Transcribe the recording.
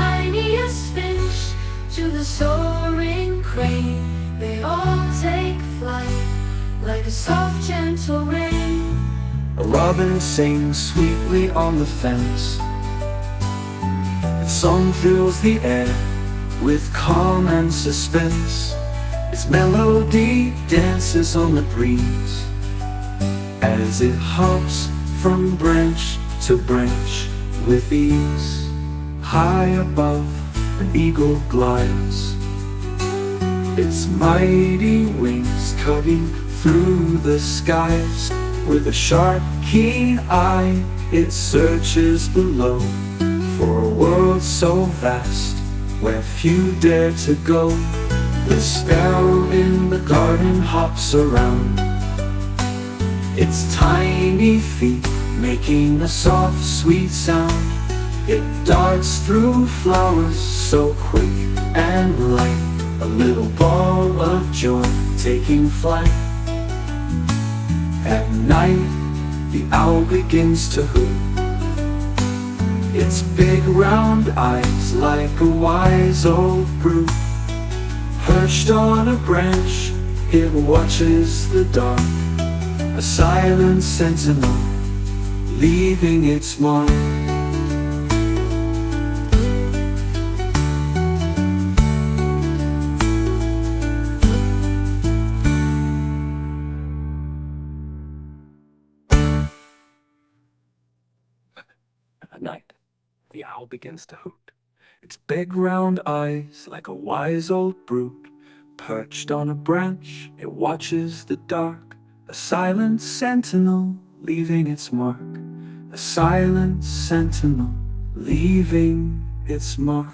tiniest finch to the soaring crane, they all take flight like a soft, gentle rain. A robin sings sweetly on the fence. Its song fills the air with calm and suspense. Its melody dances on the breeze as it hops from branch to branch with ease. High above, an eagle glides, its mighty wings cutting through the skies. With a sharp, keen eye, it searches below for a world so vast where few dare to go. The sparrow in the garden hops around, its tiny feet making a soft, sweet sound. It darts through flowers so quick and light, a little ball of joy taking flight. At night, the owl begins to hoot, its big round eyes like a wise old brute. Perched on a branch, it watches the dark, a silent sentinel leaving its mark. At night, the owl begins to hoot, its big round eyes like a wise old brute. Perched on a branch, it watches the dark, a silent sentinel leaving its mark, a silent sentinel leaving its mark.